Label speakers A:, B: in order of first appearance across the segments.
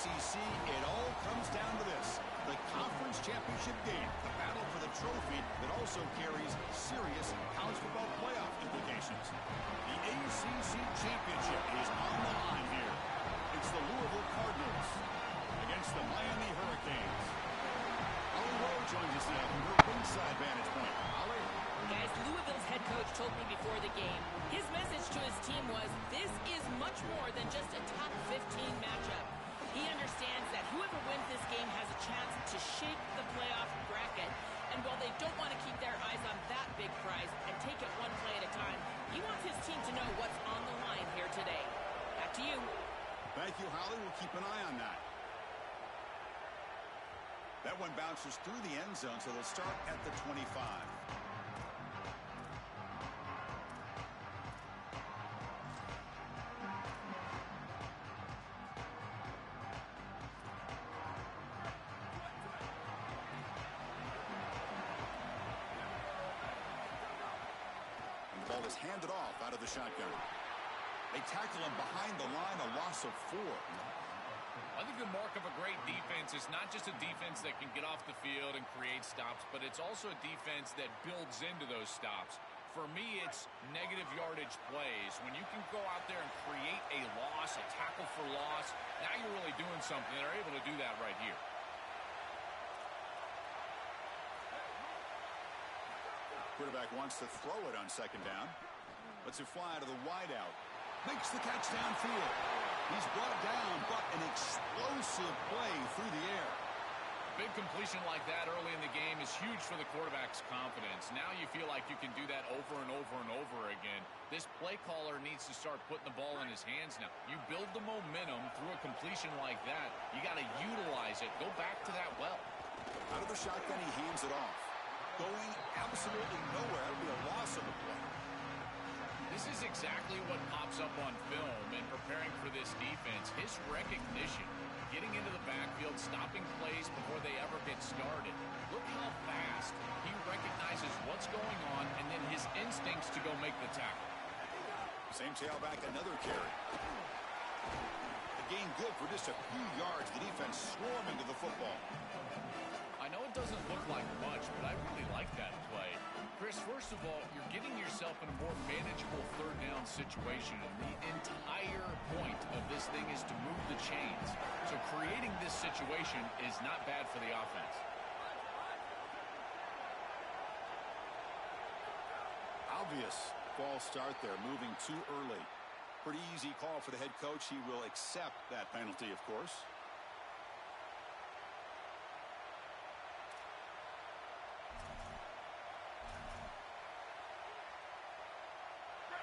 A: ACC, it all comes down to this. The conference championship game, the battle for the trophy that also carries serious college football playoff implications. The ACC championship is on the line here. It's the Louisville Cardinals against the Miami Hurricanes. Ollie Rowe joins us now from her ringside vantage point. Ollie?
B: Guys, Louisville's head coach told me before the game, his message to his team was, this is much more than just a top 15 matchup. He understands that whoever wins this game has a chance to shake the playoff bracket. And while they don't want to keep their eyes on that big prize and take it one play at a time, he wants his team to know what's on the line here today. Back to you.
A: Thank you, Holly. We'll keep an eye on that. That one bounces through the end zone, so they'll start at the 25. Ball is handed off out of the shotgun. They tackle him behind the line, a loss of 4.
C: I think the mark of a great defense is not just a defense that can get off the field and create stops, but it's also a defense that builds into those stops. For me, it's negative yardage plays. When you can go out there and create a loss, a tackle for loss, now you're really doing something. They're able to do that right here.
A: Quarterback wants to throw it on second down. Lets it fly to the wideout. Makes the catch downfield. He's brought down, but an explosive play through the air.
C: Big completion like that early in the game is huge for the quarterback's confidence. Now you feel like you can do that over and over and over again. This play caller needs to start putting the ball in his hands now. You build the momentum through a completion like that. You got to utilize it. Go back to that well.
A: Out of the shotgun, he hands it off. Going absolutely nowhere. It'll be a loss of the play.
C: This is exactly what pops up on film in preparing for this defense. His recognition, getting into the backfield, stopping plays before they ever get started. Look how fast he recognizes what's going on and then his instincts to go make the tackle.
A: Same tailback, another carry. The gain good for just a few yards. The defense swarming to the football.
C: I know it doesn't look like much, but I really like that play. Chris, first of all, you're getting yourself in a more manageable third down situation. And the entire point of this thing is to move the chains. So creating this situation is not bad for the offense.
A: Obvious false start there, moving too early. Pretty easy call for the head coach. He will accept that penalty, of course.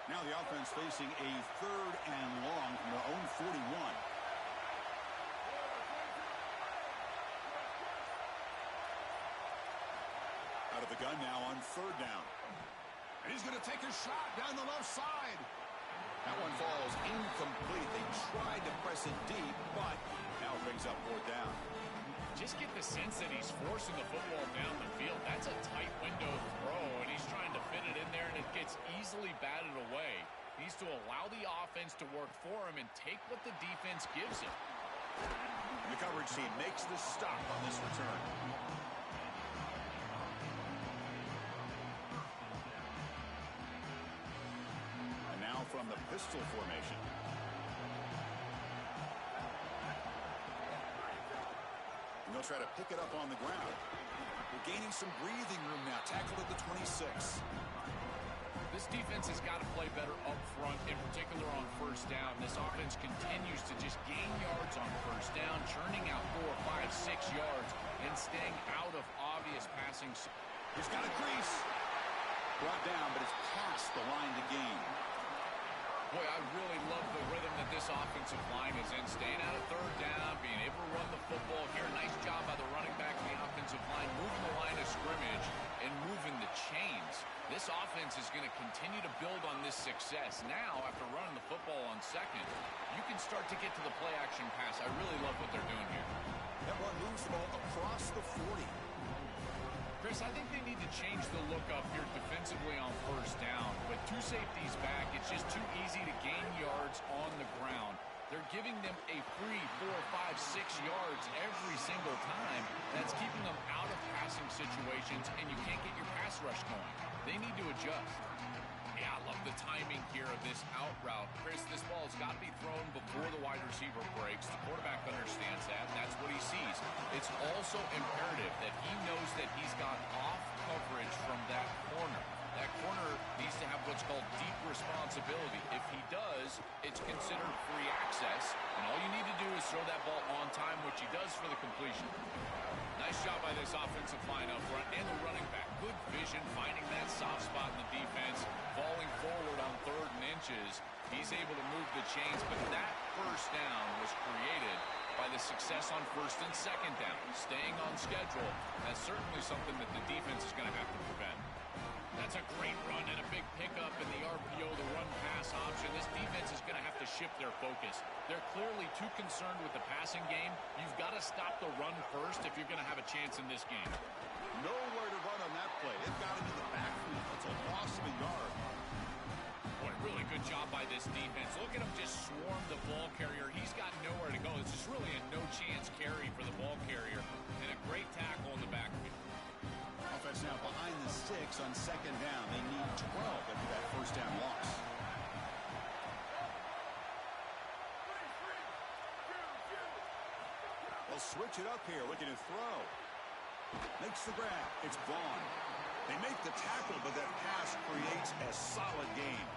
A: Now the offense facing a 3rd and long from their own 41. Out of the gun now on 3rd down. And he's going to take a shot down the left side. That one falls incomplete. They tried to press it deep, but now brings up 4th down.
C: Just get the sense that he's forcing the football down the field. That's a tight window throw, and he's trying to fit it in there, and it gets easily batted away. He needs to allow the offense to work for him and take what the defense gives him.
A: The coverage team makes the stop on this return. And now from the pistol formation. They'll try to pick it up on the ground. We're gaining some breathing room now. Tackled at the 26.
C: This defense has got to play better up front, in particular on 1st down. This offense continues to just gain yards on 1st down, churning out 4, 5, 6 yards, and staying out of obvious passing.
A: He's got a crease. Brought down, but it's past the line to gain.
C: Boy, I really love the rhythm that this offensive line is in. Staying out of 3rd down, being able to run the football here. Nice job by the running back and the offensive line, moving the line of scrimmage and moving the chains. This offense is going to continue to build on this success. Now, after running the football on 2nd, you can start to get to the play-action pass. I really love what they're doing here.
A: That one moves the ball across the 40.
C: Chris, I think they need to change the look up here defensively on 1st down. With 2 safeties back, it's just too easy to gain yards on the ground. They're giving them a free 4, 5, 6 yards every single time. That's keeping them out of passing situations, and you can't get your pass rush going. They need to adjust. Yeah, I love the timing here of this out route. Chris, this ball has got to be thrown before the wide receiver breaks. The quarterback understands that. That's what he sees. It's also imperative that he knows that he's got off coverage from that corner. That corner needs to have what's called deep responsibility. If he does, it's considered free access. And all you need to do is throw that ball on time, which he does for the completion. Nice job by this offensive line up front and the running back. Good vision, finding that soft spot in the defense, falling forward on 3rd and inches. He's able to move the chains, but that first down was created by the success on 1st and 2nd down. Staying on schedule, that's certainly something that the defense is going to have to prevent. That's a great run and a big pickup in the RPO, the run-pass option. This defense is going to have to shift their focus. They're clearly too concerned with the passing game. You've got to stop the run first if you're going to have a chance in this game.
A: Nowhere to run on that play. They've got him in the backfield. It's a loss of a yard.
C: Boy, really good job by this defense. Look at him just swarm the ball carrier. He's got nowhere to go. This is really a no-chance carry for the ball carrier, and a great tackle in the backfield.
A: Offense now behind the 6 on 2nd down. They need 12 after that first down loss. They'll switch it up here, looking to throw. Makes the grab. It's Vaughn. They make the tackle, but that pass creates a solid gain.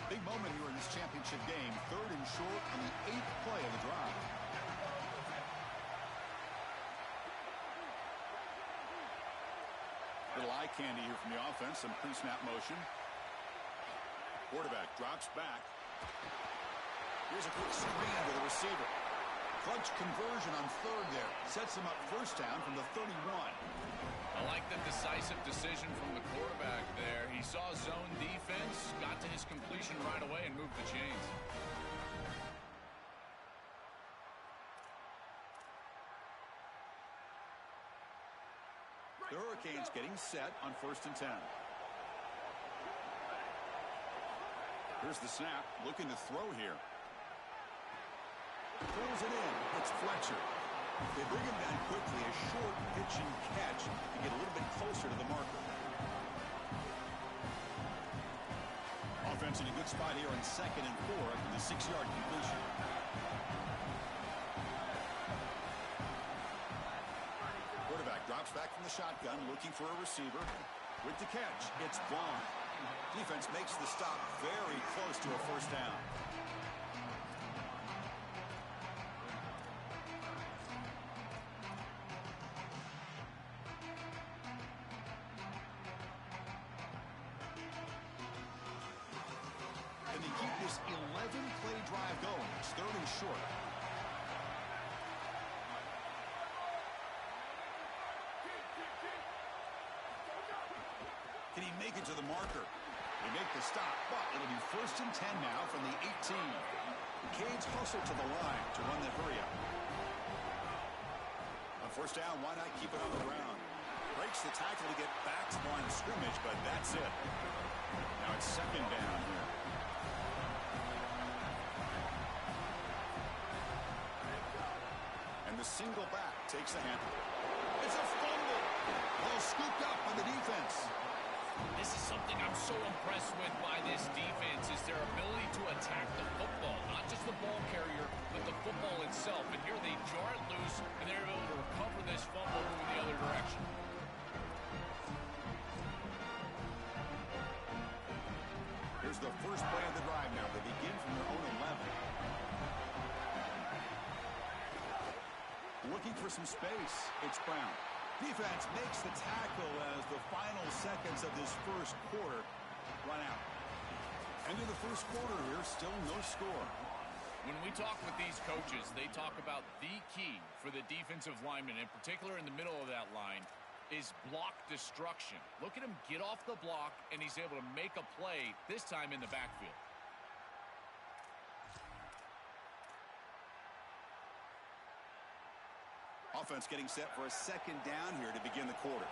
A: Big moment here in this championship game. 3rd and short on the 8th play of the drive. Little eye candy here from the offense. Some pre-snap motion. Quarterback drops back. Here's a quick screen to the receiver. Clutch conversion on 3rd there. Sets him up 1st down from the 31.
C: I like the decisive decision from the quarterback there. He saw zone defense, got to his completion right away, and moved the chains.
A: The Hurricanes getting set on 1st and 10. Here's the snap, looking to throw here. Pulls it in. It's Fletcher. They bring him down quickly, a short pitch and catch to get a little bit closer to the marker. Offense in a good spot here on 2nd and 4 after the 6-yard completion. Quarterback drops back from the shotgun, looking for a receiver. With the catch, it's Vaughn. Defense makes the stop very close to a 1st down. And they keep this 11-play drive going. It's 3rd and short. Can he make it to the marker? They make the stop, but it'll be 1st and 10 now from the 18. The Canes hustle to the line to run the hurry up. On 1st down, why not keep it on the ground? Breaks the tackle to get back to the line of scrimmage, but that's it. Now it's 2nd down here. And the single back takes the handle. It's a fumble. Well scooped up by the defense.
C: This is something I'm so impressed with by this defense is their ability to attack the football. Not just the ball carrier, but the football itself. And here they jar it loose, and they're able to recover this fumble moving the other direction.
A: Here's the first play of the drive now. They begin from their own 11. Looking for some space. It's Brown. Defense makes the tackle as the final seconds of this first quarter run out. End of the first quarter here, still no score.
C: When we talk with these coaches, they talk about the key for the defensive lineman, in particular in the middle of that line, is block destruction. Look at him get off the block, and he's able to make a play, this time in the backfield.
A: offense getting set for a second down here to begin the quarter.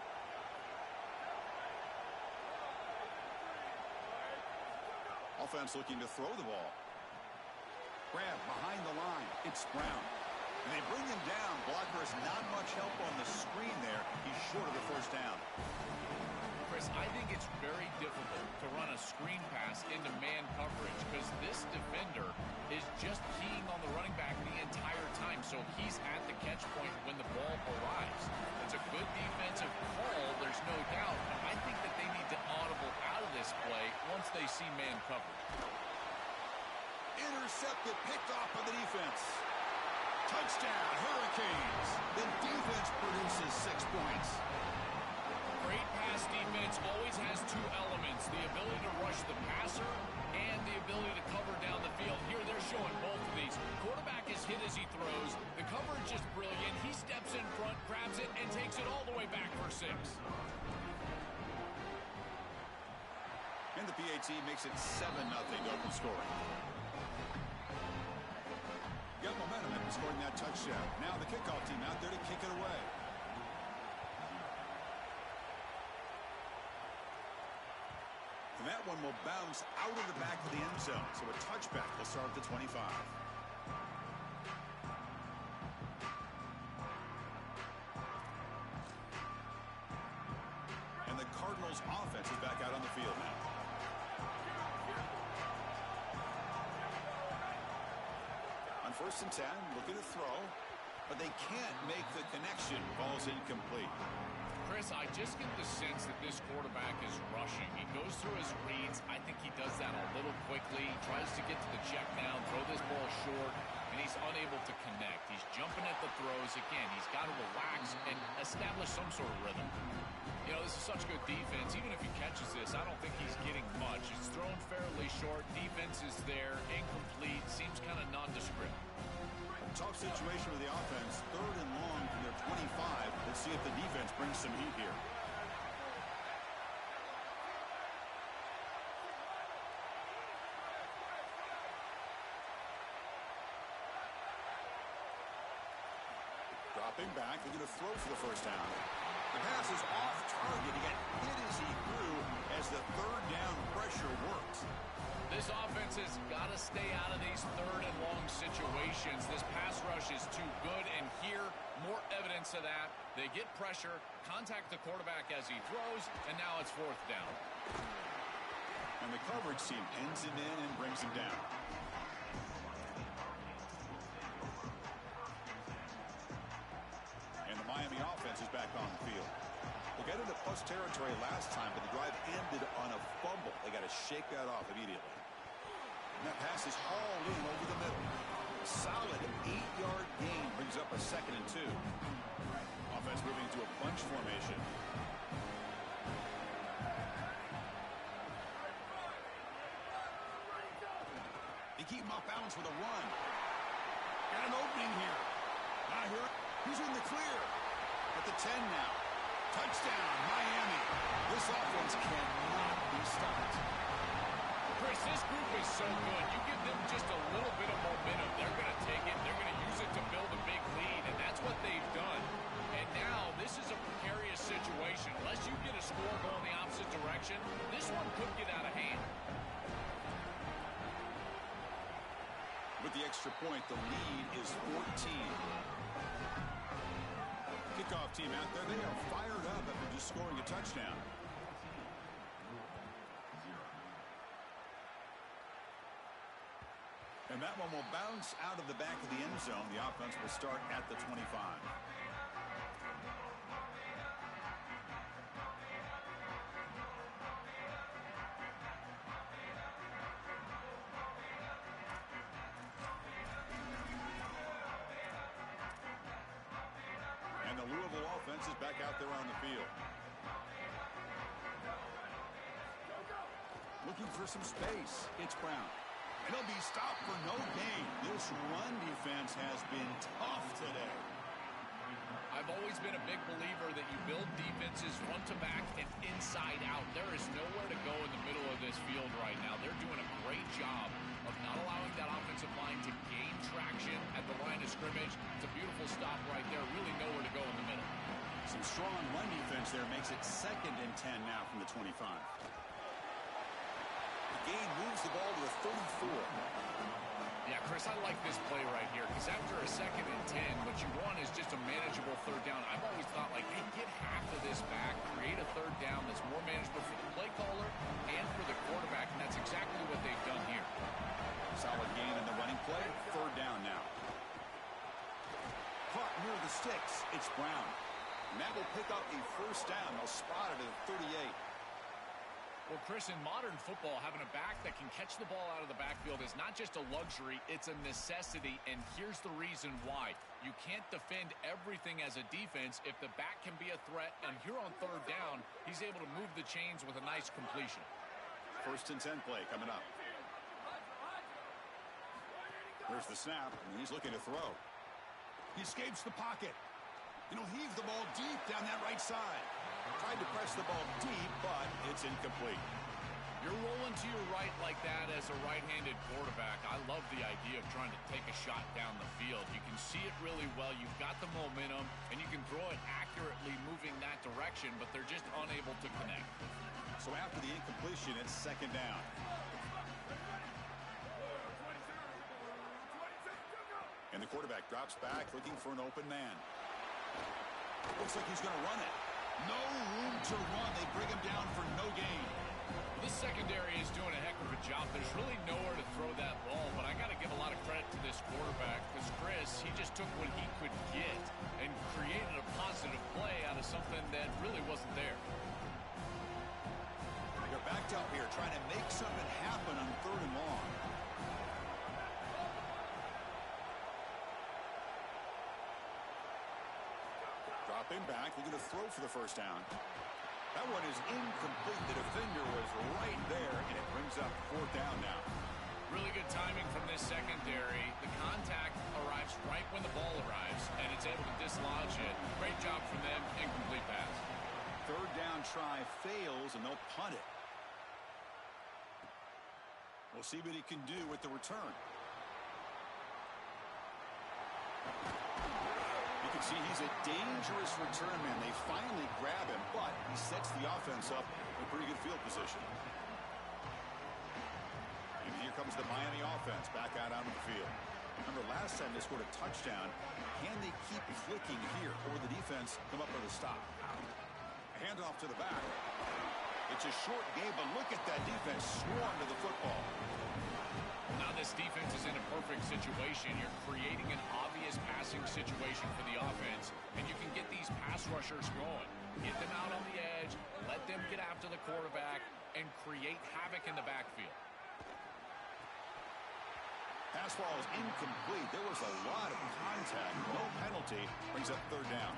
A: Offense looking to throw the ball. Grab behind the line. It's Brown. And they bring him down. Blocker has not much help on the screen there. He's short of the first down.
C: Chris, I think it's very difficult to run a screen pass into man coverage because this defender is just keying on the running back the entire time, so he's at the catch point when the ball arrives. It's a good defensive call, there's no doubt, but I think that they need to audible out of this play once they see man coverage.
A: Intercepted, picked off by the defense. Touchdown, Hurricanes. The defense produces 6 points.
C: Great pass defense always has two elements, the ability to rush the passer and the ability to cover down the field. Here they're showing both of these. Quarterback is hit as he throws. The coverage is brilliant. He steps in front, grabs it, and takes it all the way back for 6.
A: And the PAT makes it 7-0 open scoring. Got momentum after scoring that touchdown. Now the kickoff team out there to kick it away. And that one will bounce out of the back of the end zone. So a touchback will start at the 25. And the Cardinals offense is back out on the field now. On 1st and 10, looking to throw, but they can't make the connection. Ball's incomplete.
C: Chris, I just get the sense that this quarterback is rushing. He goes through his reads. I think he does that a little quickly. He tries to get to the check down, throw this ball short, and he's unable to connect. He's jumping at the throws. Again, he's got to relax and establish some sort of rhythm. You know, this is such good defense. Even if he catches this, I don't think he's getting much. It's thrown fairly short. Defense is there. Incomplete. Seems kind of nondescript.
A: Tough situation with the offense. 3rd and long from their 25. Let's see if the defense brings some heat here. Dropping back, looking to throw for the first down. The pass is off target. He got hit as he threw as the 3rd down pressure worked.
C: This offense has got to stay out of these 3rd and long situations. This pass rush is too good, and here, more evidence of that. They get pressure, contact the quarterback as he throws, and now it's 4th down.
A: And the coverage team ends him in and brings him down. And the Miami offense is back on the field. They got into plus territory last time, but the drive ended on a fumble. They got to shake that off immediately. And that pass is hauled in over the middle. A solid 8-yard gain brings up a 2nd and 2. Offense moving into a bunch formation. They keep him off balance with a run. Got an opening here. Now here, he's in the clear. At the 10 now. Touchdown, Miami. This offense cannot be stopped.
C: Chris, this group is so good. You give them just a little bit of momentum, they're going to take it. They're going to use it to build a big lead, and that's what they've done. And now this is a precarious situation. Unless you get a score going the opposite direction, this one could get out of hand.
A: With the extra point, the lead is 14. Kickoff team out there. They are fired up after just scoring a touchdown. And that one will bounce out of the back of the end zone. The offense will start at the 25. And the Louisville offense is back out there on the field. Looking for some space. It's Brown. And he'll be stopped for no gain. This run defense has been tough today.
C: I've always been a big believer that you build defenses front to back and inside out. There is nowhere to go in the middle of this field right now. They're doing a great job of not allowing that offensive line to gain traction at the line of scrimmage. It's a beautiful stop right there. Really nowhere to go in the middle.
A: Some strong run defense there makes it 2nd and 10 now from the 25. The gain moves the ball to the 34.
C: Yeah, Chris, I like this play right here because after a 2nd and 10, what you want is just a manageable 3rd down. I've always thought, like, hey, get half of this back, create a 3rd down that's more manageable for the play caller and for the quarterback, and that's exactly what they've done here.
A: Solid gain in the running play. 3rd down now. Caught near the sticks. It's Brown. And that will pick up a 1st down. They'll spot it at 38.
C: Well, Chris, in modern football, having a back that can catch the ball out of the backfield is not just a luxury, it's a necessity, and here's the reason why. You can't defend everything as a defense if the back can be a threat, and here on 3rd down, he's able to move the chains with a nice completion.
A: 1st and 10 play coming up. There's the snap, and he's looking to throw. He escapes the pocket. Heave the ball deep down that right side. Tried to press the ball deep, but it's incomplete.
C: You're rolling to your right like that as a right-handed quarterback. I love the idea of trying to take a shot down the field. You can see it really well. You've got the momentum, and you can throw it accurately moving that direction, but they're just unable to connect.
A: So after the incompletion, it's 2nd down. And the quarterback drops back looking for an open man. Looks like he's going to run it. No room to run. They bring him down for no gain.
C: This secondary is doing a heck of a job. There's really nowhere to throw that ball, but I got to give a lot of credit to this quarterback because, Chris, he just took what he could get and created a positive play out of something that really wasn't there.
A: They're backed up here trying to make something happen on 3rd and long. Dropping back, looking to throw for the 1st down. That one is incomplete. The defender was right there, and it brings up 4th down now.
C: Really good timing from this secondary. The contact arrives right when the ball arrives, and it's able to dislodge it. Great job from them. Incomplete pass.
A: 3rd down try fails, and they'll punt it. We'll see what he can do with the return. You can see he's a dangerous return man. They finally grab him, but he sets the offense up in a pretty good field position. And here comes the Miami offense back out onto the field. Remember, last time they scored a touchdown. Can they keep flicking here, or the defense come up with a stop? A handoff to the back. It's a short game, but look at that defense swarm to the football.
C: Now this defense is in a perfect situation. You're creating an obvious passing situation for the offense, and you can get these pass rushers going. Get them out on the edge, let them get after the quarterback, and create havoc in the backfield.
A: Pass ball is incomplete. There was a lot of contact. No penalty. Brings up 3rd down.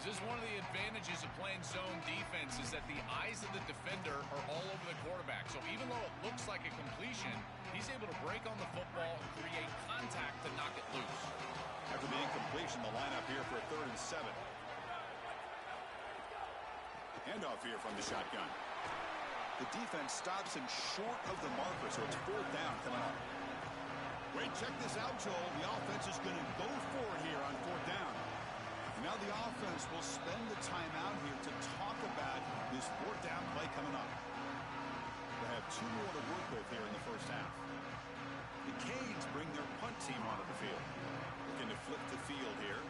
C: This is one of the advantages of playing zone defense is that the eyes of the defender are all over the quarterback. So even though it looks like a completion, he's able to break on the football and create contact to knock it loose.
A: After the incompletion, the lineup here for a 3rd and 7. Handoff here from the shotgun. The defense stops him short of the marker, so it's 4th down coming up. Wait, check this out, Joel. The offense is going to go for it here on 4th down. Now the offense will spend the time out here to talk about this 4th down play coming up. They have 2 more to work with here in the 1st half. The Canes bring their punt team onto the field. Looking to flip the field here.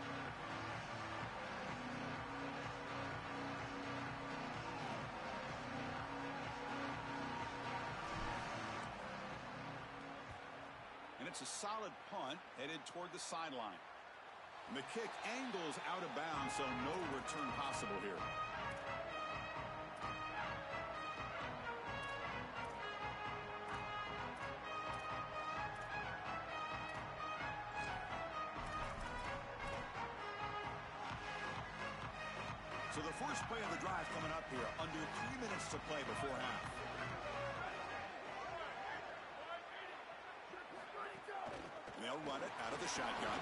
A: And it's a solid punt headed toward the sideline. And the kick angles out of bounds, so no return possible here. So the first play of the drive coming up here, under 3 minutes to play before half. And they'll run it out of the shotgun.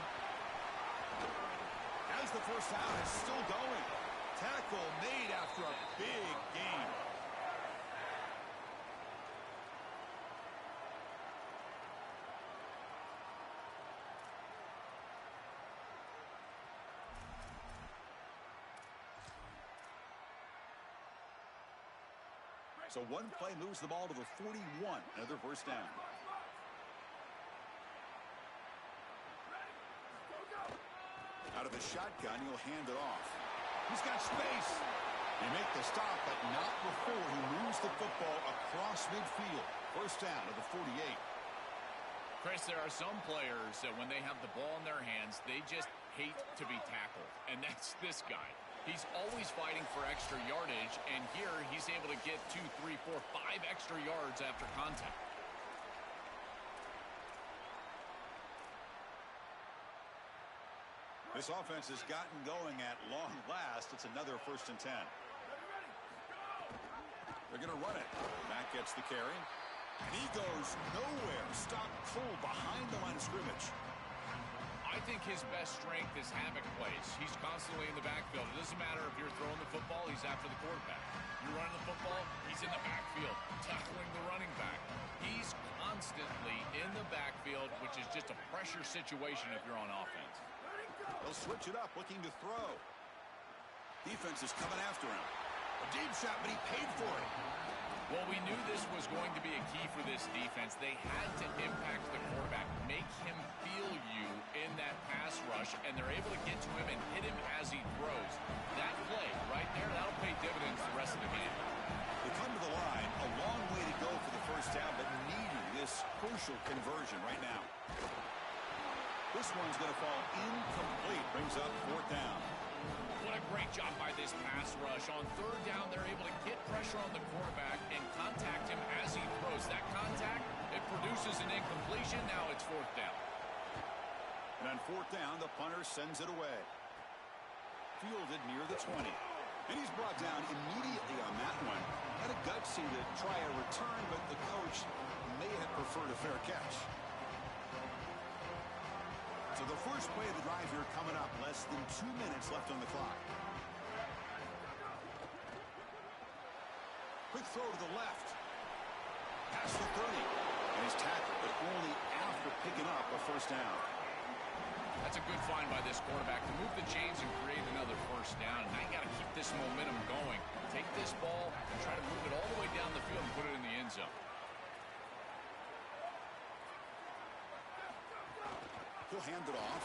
A: As the 1st down is still going. Tackle made after a big gain. So one play moves the ball to the 41. Another first down. Out of the shotgun, he'll hand it off. He's got space. They make the stop, but not before he moves the football across midfield. First down to the 48.
C: Chris, there are some players that when they have the ball in their hands, they just hate to be tackled. And that's this guy. He's always fighting for extra yardage, and here he's able to get 2, 3, 4, 5 extra yards after contact.
A: This offense has gotten going at long last. It's another 1st and 10. They're going to run it. Matt gets the carry. And he goes nowhere. Stop cold behind the line of scrimmage.
C: I think his best strength is havoc plays. He's constantly in the backfield. It doesn't matter if you're throwing the football, he's after the quarterback. You're running the football, he's in the backfield, tackling the running back. He's constantly in the backfield, which is just a pressure situation if you're on offense.
A: They'll switch it up, looking to throw. Defense is coming after him. A deep shot, but he paid for it.
C: Well, we knew this was going to be a key for this defense. They had to impact the quarterback, make him feel you in that pass rush, and they're able to get to him and hit him as he throws. That play right there, that'll pay dividends the rest of the game.
A: They come to the line, a long way to go for the first down, but needing this crucial conversion right now. This one's going to fall incomplete, brings up 4th down.
C: What a great job by this pass rush. On 3rd down, they're able to get pressure on the quarterback and contact him as he throws. That contact, it produces an incompletion. Now it's 4th down.
A: And on 4th down, the punter sends it away. Fielded near the 20. And he's brought down immediately on that one. Had a gutsy to try a return, but the coach may have preferred a fair catch. So the first play of the drive here coming up. Less than 2 minutes left on the clock. Quick throw to the left. Past the 30. And he's tackled, but only after picking up a first down.
C: That's a good find by this quarterback to move the chains and create another first down. Now you got to keep this momentum going. Take this ball and try to move it all the way down the field and put it in the end zone.
A: He'll hand it off.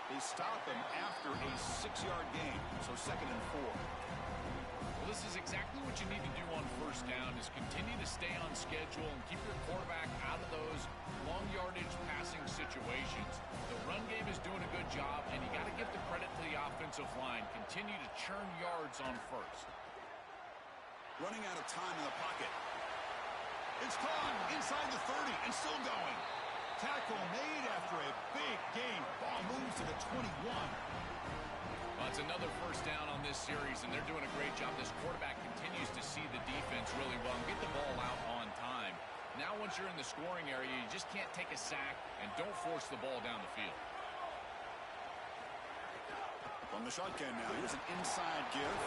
A: They stop him after a 6-yard gain, so 2nd and 4.
C: Well, this is exactly what you need to do on first down, is continue to stay on schedule and keep your quarterback out of those long yardage passing situations. The run game is doing a good job, and you got to give the credit to the offensive line. Continue to churn yards on first.
A: Running out of time in the pocket. It's caught inside the 30 and still going. Tackle made after a big gain. Ball moves to the 21.
C: Well, it's another first down on this series, and they're doing a great job. This quarterback continues to see the defense really well and get the ball out on time. Now, once you're in the scoring area, you just can't take a sack and don't force the ball down the field.
A: From the shotgun now, here's an inside give.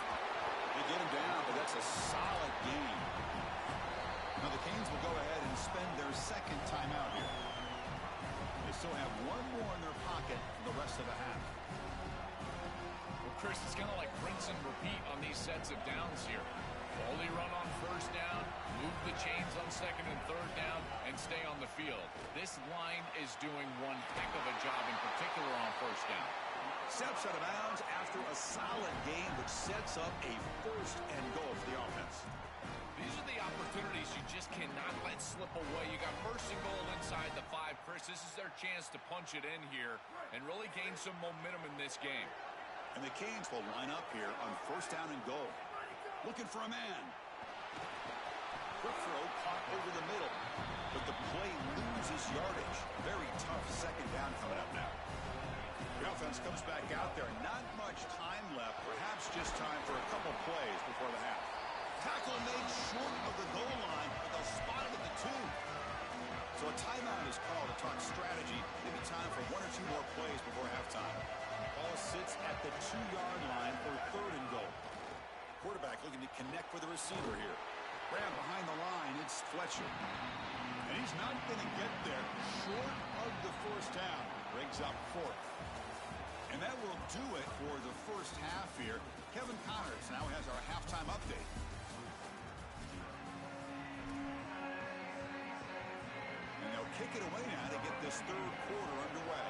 A: They get him down, but that's a solid gain. Now the Canes will go ahead and spend their 2nd timeout here. They still have one more in their pocket for the rest of the half.
C: Well, Chris, it's kind of like rinse and repeat on these sets of downs here. Only run on first down, move the chains on 2nd and 3rd down, and stay on the field. This line is doing one heck of a job, in particular on first down.
A: Steps out of bounds after a solid gain, which sets up a 1st and goal for the offense.
C: These are the opportunities you just cannot let slip away. You got 1st and goal inside the 5. Chris, this is their chance to punch it in here and really gain some momentum in this game.
A: And the Canes will line up here on 1st down and goal. Looking for a man. Quick throw caught over the middle, but the play loses yardage. Very tough 2nd down coming up now. The offense comes back out there. Not much time left. Perhaps just time for a couple plays before the half. Tackle made short of the goal line, but they'll spot it at the 2. So a timeout is called to talk strategy. Maybe time for 1 or 2 more plays before halftime. Ball sits at the 2-yard line for 3rd and goal. Quarterback looking to connect with the receiver here. Grab behind the line, it's Fletcher. And he's not going to get there. Short of the 1st down. Brings up 4th. And that will do it for the first half here. Kevin Connors now has our halftime update. And they'll kick it away now to get this third quarter underway.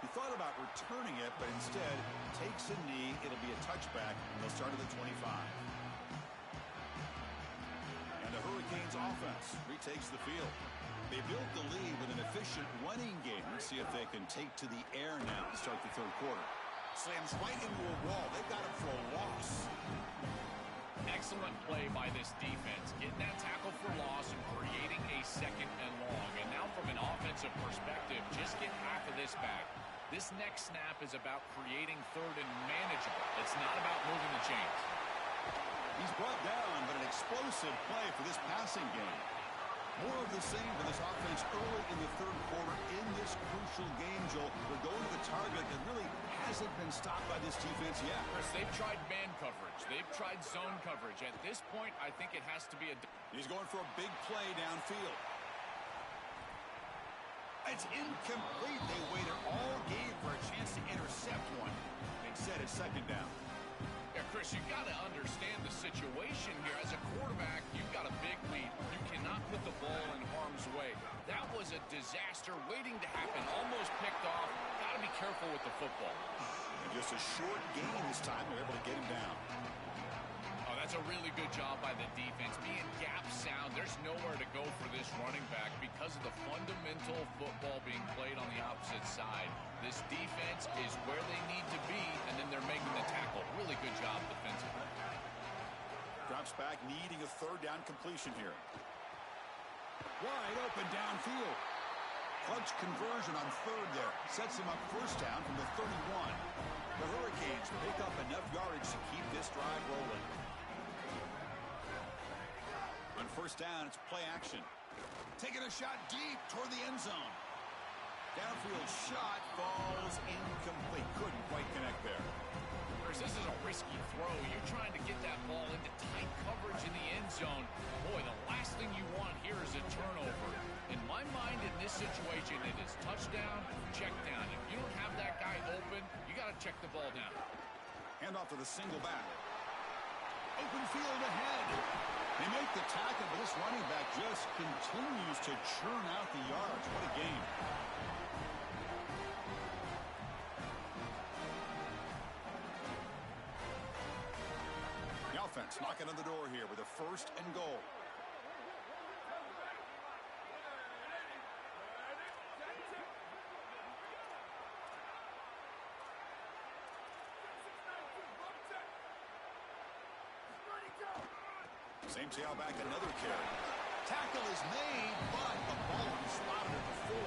A: He thought about returning it, but instead takes a knee. It'll be a touchback, and they'll start at the 25. And the Hurricanes offense retakes the field. They built the lead with an efficient running game. Let's see if they can take to the air now to start the third quarter. Slams right into a wall. They've got him for a loss.
C: Excellent play by this defense, getting that tackle for loss and creating a second and long. And now from an offensive perspective, just get half of this back. This next snap is about creating third and manageable. It's not about moving the chains.
A: He's brought down, but an explosive play for this passing game. More of the same for this offense early in the third quarter in this crucial game, Joel. They're going to the target that really hasn't been stopped by this defense yet.
C: Chris, they've tried man coverage. They've tried zone coverage. At this point, I think it has to be a...
A: He's going for a big play downfield. It's incomplete. They waited all game for a chance to intercept one. Instead, it's second down.
C: Yeah, Chris, you got to understand the situation here. As a quarterback, you've got a big lead. You cannot put the ball in harm's way. That was a disaster waiting to happen. Almost picked off. Got to be careful with the football.
A: And just a short gain this time. They're able to get him down.
C: Oh, that's a really good job by the defense. Being gap sound, there's nowhere to go for this running back because of the fundamental football being played on the opposite side. This defense is where they need to be, and then they're making the tackle. Really good job defensively.
A: Drops back, needing a third down completion here. Wide open downfield. Clutch conversion on third there. Sets him up first down from the 31. The Hurricanes pick up enough yardage to keep this drive rolling. On first down, it's play action. Taking a shot deep toward the end zone. Downfield shot falls incomplete. Couldn't quite connect there.
C: This is a risky throw. You're trying to get that ball into tight coverage in the end zone. Boy, the last thing you want here is a turnover. In my mind, in this situation, it is touchdown, check down. If you don't have that guy open, you got to check the ball down.
A: Hand off to the single back. Open field ahead. They make the tackle, but this running back just continues to churn out the yards. What a game. The offense knocking on the door here with a first and goal. Same tailback, another carry. Tackle is made, but the ball is spotted at the 4.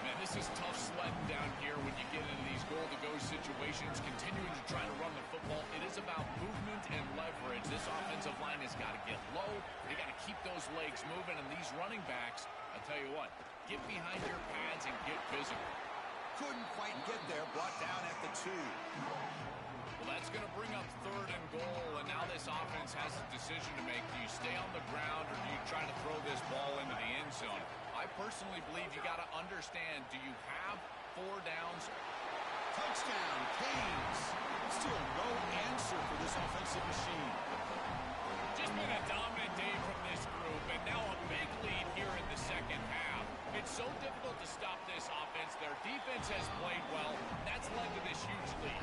C: Man, this is tough sledding down here when you get into these goal-to-go situations, continuing to try to run the football. It is about movement and leverage. This offensive line has got to get low. They got to keep those legs moving, and these running backs, I tell you what, get behind your pads and get physical.
A: Couldn't quite get there, brought down at the 2.
C: Well, that's going to bring up third and goal, and now this offense has a decision to make. Do you stay on the ground, or do you try to throw this ball into the end zone? I personally believe you got to understand, do you have 4 downs?
A: Touchdown, Canes. Still no answer for this offensive machine.
C: Just been a dominant day from this group, and now a big lead here in the second half. It's so difficult to stop this offense. Their defense has played well, and that's led to this huge lead.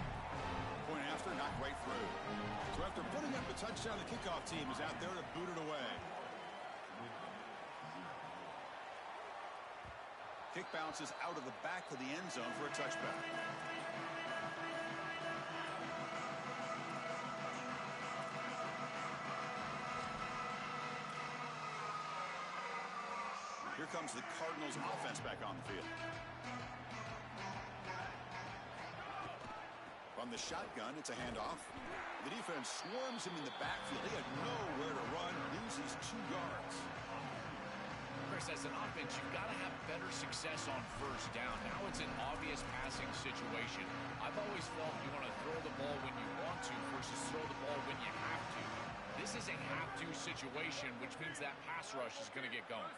A: Point after, knocked right through. So after putting up a touchdown, the kickoff team is out there to boot it away. Kick bounces out of the back of the end zone for a touchback. Here comes the Cardinals offense back on the field. From the shotgun, it's a handoff. The defense swarms him in the backfield. He had nowhere to run, loses 2 yards.
C: Chris, as an offense, you've got to have better success on first down. Now it's an obvious passing situation. I've always felt you want to throw the ball when you want to versus throw the ball when you have to. This is a have-to situation, which means that pass rush is going to get going.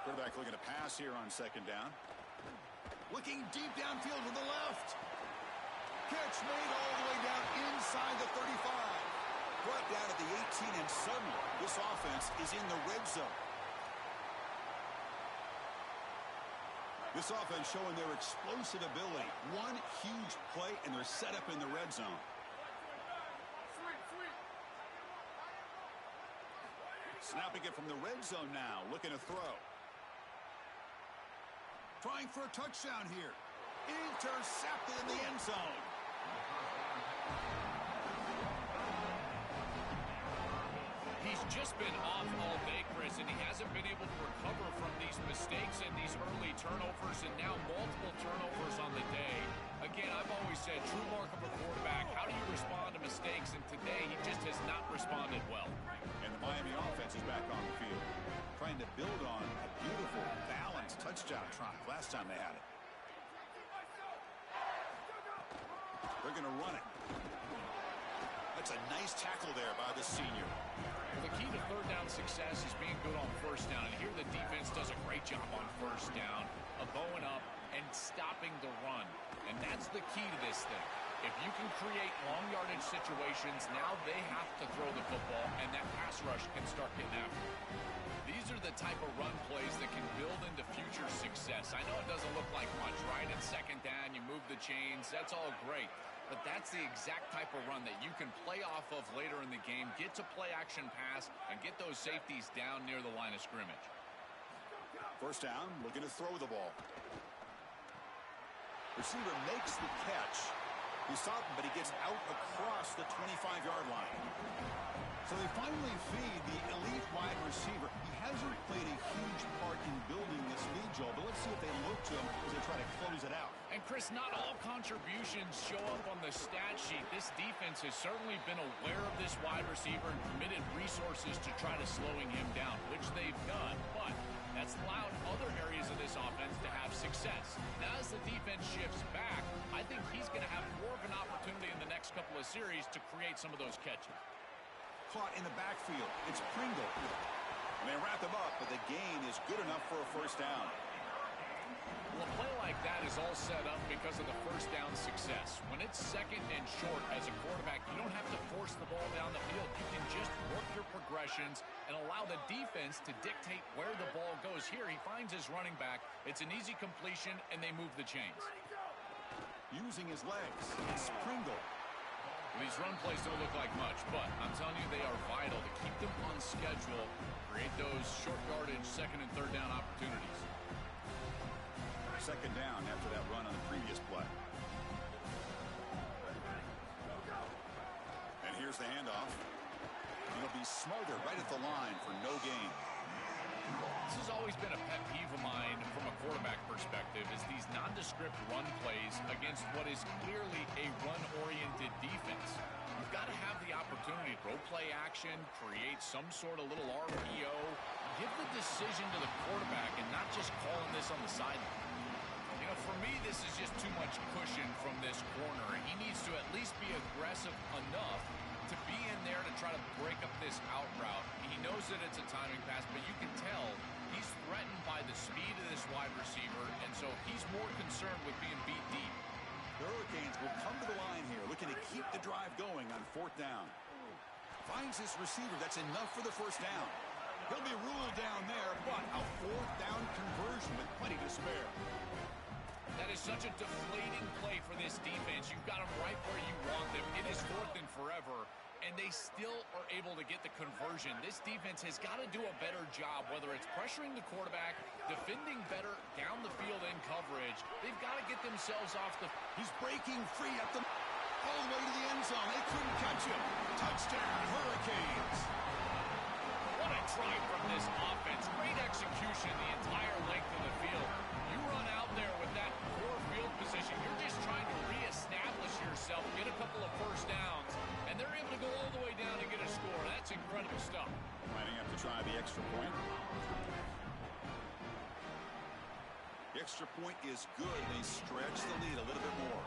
A: Quarterback looking to pass here on second down. Looking deep downfield to the left. Catch made all the way down inside the 35. Brought down at the 18, and suddenly this offense is in the red zone. This offense showing their explosive ability. One huge play, and they're set up in the red zone. Snapping it from the red zone now, looking to throw. Trying for a touchdown here. Intercepted in the end zone.
C: He's just been off all day, Chris, and he hasn't been able to recover from these mistakes and these early turnovers, and now multiple turnovers on the day. Again, I've always said, true mark of a quarterback, how do you respond to mistakes? And today, he just has not responded well.
A: And the Miami offense is back on the field, trying to build on a beautiful, balanced touchdown drive last time they had it. They're going to run it. That's a nice tackle there by the senior.
C: Well, the key to third down success is being good on first down. And here the defense does a great job on first down of bowing up and stopping the run. And that's the key to this thing. If you can create long yardage situations, now they have to throw the football, and that pass rush can start getting after it. These are the type of run plays that can build into future success. I know it doesn't look like much, right? It's second down, you move the chains, that's all great. But that's the exact type of run that you can play off of later in the game, get to play action pass, and get those safeties down near the line of scrimmage.
A: First down, looking to throw the ball. Receiver makes the catch. He stopped him, but he gets out across the 25-yard line. So they finally feed the elite wide receiver. He hasn't played a huge part in building this lead, Joel, but let's see if they look to him as they try to close it out.
C: And, Chris, not all contributions show up on the stat sheet. This defense has certainly been aware of this wide receiver and committed resources to try to slowing him down, which they've done. But that's allowed other areas of this offense to have success. Now, as the defense shifts back, I think he's going to have more of an opportunity in the next couple of series to create some of those catches.
A: Caught in the backfield. It's Pringle. And they wrap him up, but the gain is good enough for a first down.
C: Well, a play like that is all set up because of the first down success. When it's second and short as a quarterback, you don't have to force the ball down the field. You can just work your progressions and allow the defense to dictate where the ball goes. Here, he finds his running back. It's an easy completion, and they move the chains.
A: Using his legs, it's Pringle.
C: These run plays don't look like much, but I'm telling you, they are vital to keep them on schedule, create those short yardage second and third down opportunities.
A: Second down after that run on the previous play. And here's the handoff. It'll be Smarter right at the line for no gain.
C: This has always been a pet peeve of mine from a quarterback perspective, is these nondescript run plays against what is clearly a run-oriented defense. You've got to have the opportunity to throw play action, create some sort of little RPO, give the decision to the quarterback and not just calling this on the sideline. You know, for me, this is just too much cushion from this corner. He needs to at least be aggressive enough to be in there to try to break up this out route. He knows that it's a timing pass, but you can tell he's threatened by the speed of this wide receiver, and so he's more concerned with being beat deep.
A: The Hurricanes will come to the line here, looking to keep the drive going on fourth down. Finds his receiver. That's enough for the first down. He'll be ruled down there, but a fourth down conversion with plenty to spare.
C: That is such a deflating play for this defense. You've got them right where you want them. It is fourth and forever, and they still are able to get the conversion. This defense has got to do a better job, whether it's pressuring the quarterback, defending better down the field in coverage. They've got to get themselves off the...
A: He's breaking free up the... all the way to the end zone. They couldn't catch him. Touchdown, Hurricanes.
C: What a drive from this offense. Great execution the entire length of the field. You run out there with that poor field position. You're just trying to reestablish yourself, get a couple of first downs, and they're able to go all the way down and get a score. That's incredible stuff.
A: Lining up to try the extra point. The extra point is good. They stretch the lead a little bit more.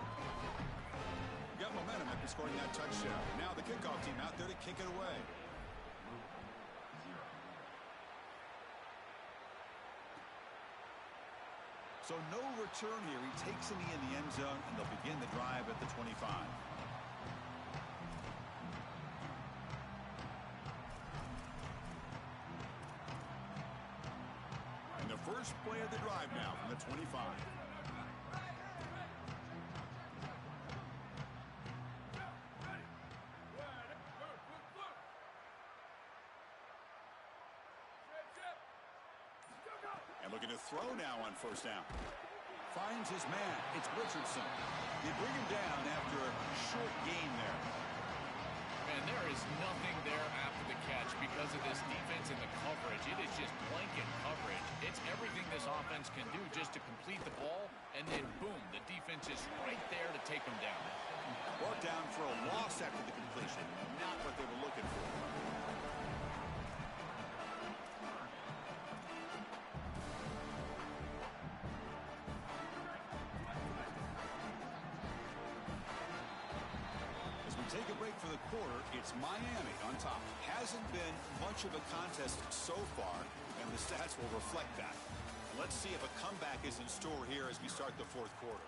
A: Got momentum after scoring that touchdown. Now the kickoff team out there to kick it away. return here. He takes a knee in the end zone, and they'll begin the drive at the 25. And the first play of the drive now from the 25. And looking to throw now on first down. Finds his man. It's Richardson. They bring him down after a short gain there.
C: Man, there is nothing there after the catch because of this defense and the coverage. It is just blanket coverage. It's everything this offense can do just to complete the ball, and then boom, the defense is right there to take them down.
A: Brought down for a loss after the completion. Not what they were looking for. Take a break for the quarter. It's Miami on top. Hasn't been much of a contest so far, and the stats will reflect that. Let's see if a comeback is in store here as we start the fourth quarter.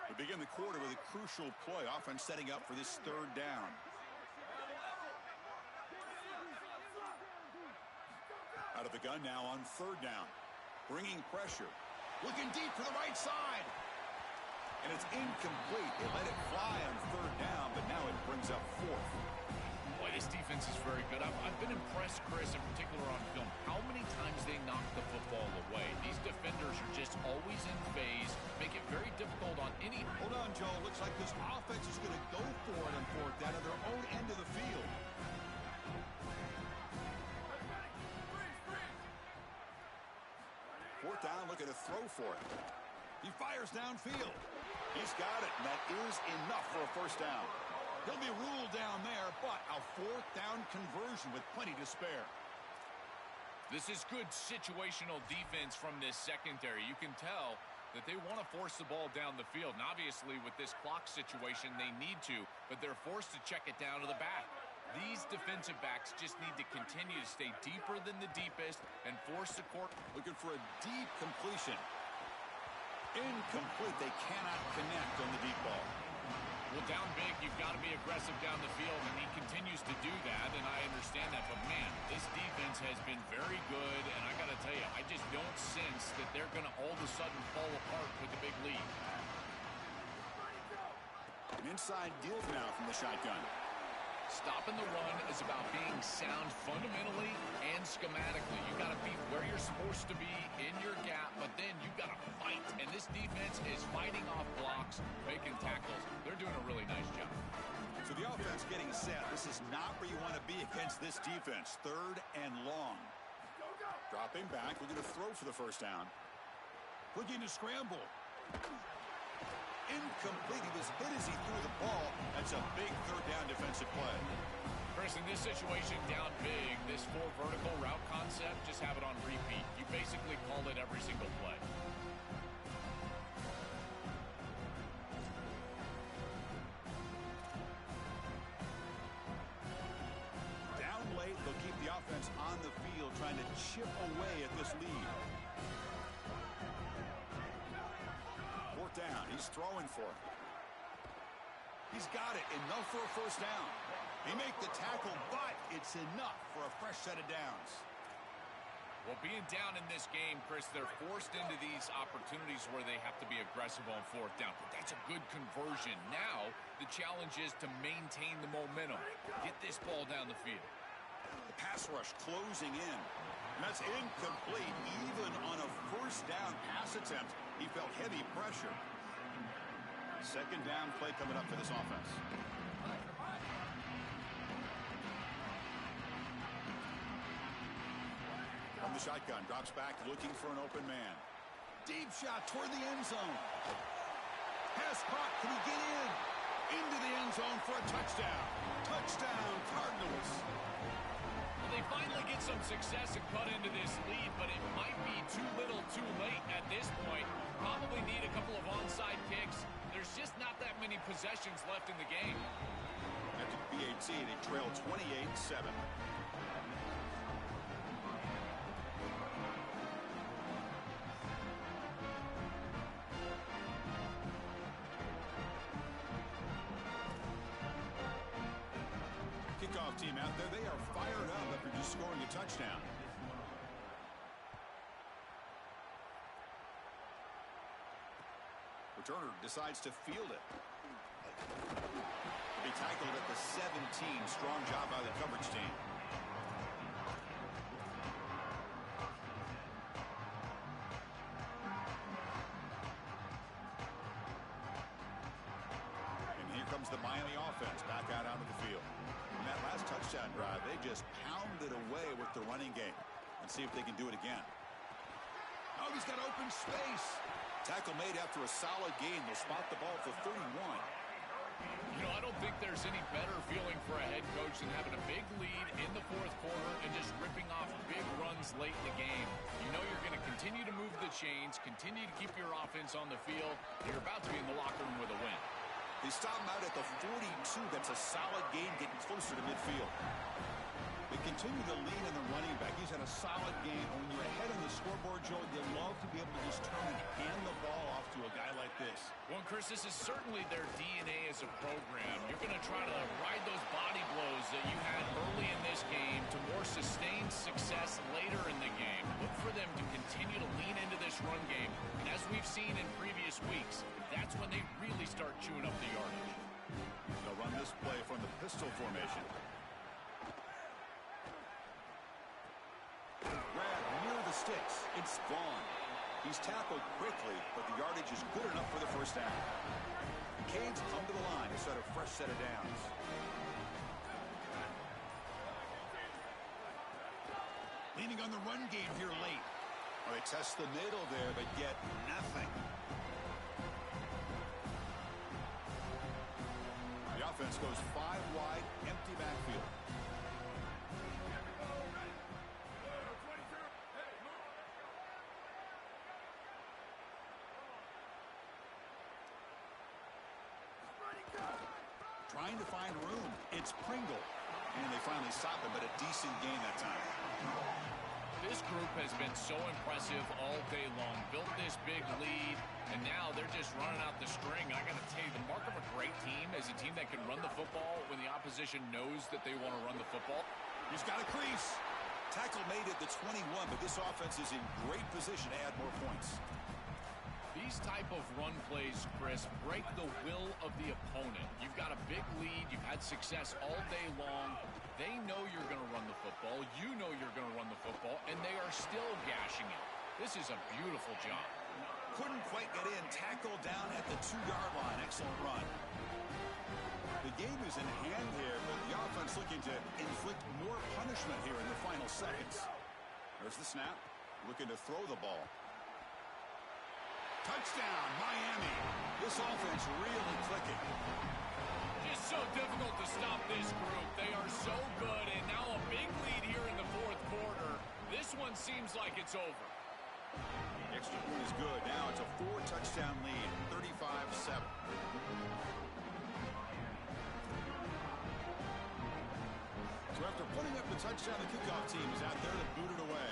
A: We begin the quarter with a crucial play. Offense setting up for this third down. Out of the gun now on third down. Bringing pressure. Looking deep for the right side. And it's incomplete. They let it fly on third down, but now it brings up fourth.
C: Boy, this defense is very good. I've been impressed, Chris, in particular on film, how many times they knock the football away. These defenders are just always in phase, make it very difficult on any...
A: Hold on, Joe. Looks like this offense is going to go for it on fourth down at their own end of the field. Fourth down, looking to throw for it. He fires downfield. He's got it, and that is enough for a first down. He'll be ruled down there, but a fourth down conversion with plenty to spare.
C: This is good situational defense from this secondary. You can tell that they want to force the ball down the field. And obviously, with this clock situation, they need to, but they're forced to check it down to the back. These defensive backs just need to continue to stay deeper than the deepest and force the court.
A: Looking for a deep completion. Incomplete. They cannot connect on the deep ball.
C: Well, down big, you've got to be aggressive down the field, and he continues to do that, and I understand that. But, man, this defense has been very good, and I got to tell you, I just don't sense that they're going to all of a sudden fall apart with the big lead.
A: An inside deal now from the shotgun.
C: Stopping the run is about being sound fundamentally and schematically. You got to be where you're supposed to be in your gap, but then you got to fight. And this defense is fighting off blocks, making tackles. They're doing a really nice job.
A: So the offense getting set. This is not where you want to be against this defense. Third and long. Dropping back. We're going to throw for the first down. Looking to scramble. Incomplete. He was hit as he threw the ball. That's a big third down defensive play.
C: Chris, in this situation, down big, this four vertical route concept, just have it on repeat. You basically call it every single play.
A: Down late, they'll keep the offense on the field, trying to chip away at this lead. Down. He's throwing for it. He's got it. Enough for a first down. He make the tackle, but it's enough for a fresh set of downs.
C: Well, being down in this game, Chris, they're forced into these opportunities where they have to be aggressive on fourth down. But that's a good conversion. Now, the challenge is to maintain the momentum. Get this ball down the field.
A: The pass rush closing in. And that's incomplete. Even on a first down pass attempt, he felt heavy pressure. Second down play coming up for this offense. From the shotgun, drops back, looking for an open man. Deep shot toward the end zone. Pass caught. Can he get in? Into the end zone for a touchdown. Touchdown, Cardinals.
C: Well, they finally get some success and cut into this lead, but it might be too little too late at this point. Probably need a couple of onside kicks. There's just not that many possessions left in the game.
A: After BAT, they trail 28-7. Kickoff team out there, they are fired up after just scoring a touchdown. Returner decides to field it. He'll be tackled at the 17. Strong job by the coverage team. And here comes the Miami offense back out onto the field. In that last touchdown drive, they just pounded away with the running game. Let's see if they can do it again. Oh, he's got open space. Tackle made after a solid gain. They'll spot the ball for 31.
C: You know, I don't think there's any better feeling for a head coach than having a big lead in the fourth quarter and just ripping off big runs late in the game. You know you're going to continue to move the chains, continue to keep your offense on the field, and you're about to be in the locker room with a win.
A: They stop him out at the 42. That's a solid gain, getting closer to midfield. They continue to lean in the running back. He's had a solid game. When you're ahead on the scoreboard, Joe, you love to be able to just turn and hand the ball off to a guy like this.
C: Well, Chris, this is certainly their DNA as a program. You're going to try to ride those body blows that you had early in this game to more sustained success later in the game. Look for them to continue to lean into this run game. And as we've seen in previous weeks, that's when they really start chewing up the yardage.
A: They'll run this play from the pistol formation. Grab near the sticks. It's Vaughn. He's tackled quickly, but the yardage is good enough for the first down. The Canes come to the line to set a fresh set of downs. Leaning on the run game here late. Oh, they test the middle there, but get nothing. The offense goes 5 wide, empty backfield. Trying to find room. It's Pringle. And they finally stop him, but a decent gain that time.
C: This group has been so impressive all day long. Built this big lead, and now they're just running out the string. I got to tell you, the mark of a great team is a team that can run the football when the opposition knows that they want to run the football.
A: He's got a crease. Tackle made at the 21, but this offense is in great position to add more points.
C: These type of run plays, Chris, break the will of the opponent. You've got a big lead. You've had success all day long. They know you're going to run the football. You know you're going to run the football, and they are still gashing it. This is a beautiful job.
A: Couldn't quite get in. Tackle down at the 2-yard line. Excellent run. The game is in hand here, but the offense looking to inflict more punishment here in the final seconds. There's the snap. Looking to throw the ball. Touchdown, Miami. This offense really clicking.
C: Just so difficult to stop this group. They are so good, and now a big lead here in the fourth quarter. This one seems like it's over.
A: The extra point is good. Now it's a 4-touchdown lead, 35-7. So after putting up the touchdown, the kickoff team is out there to boot it away.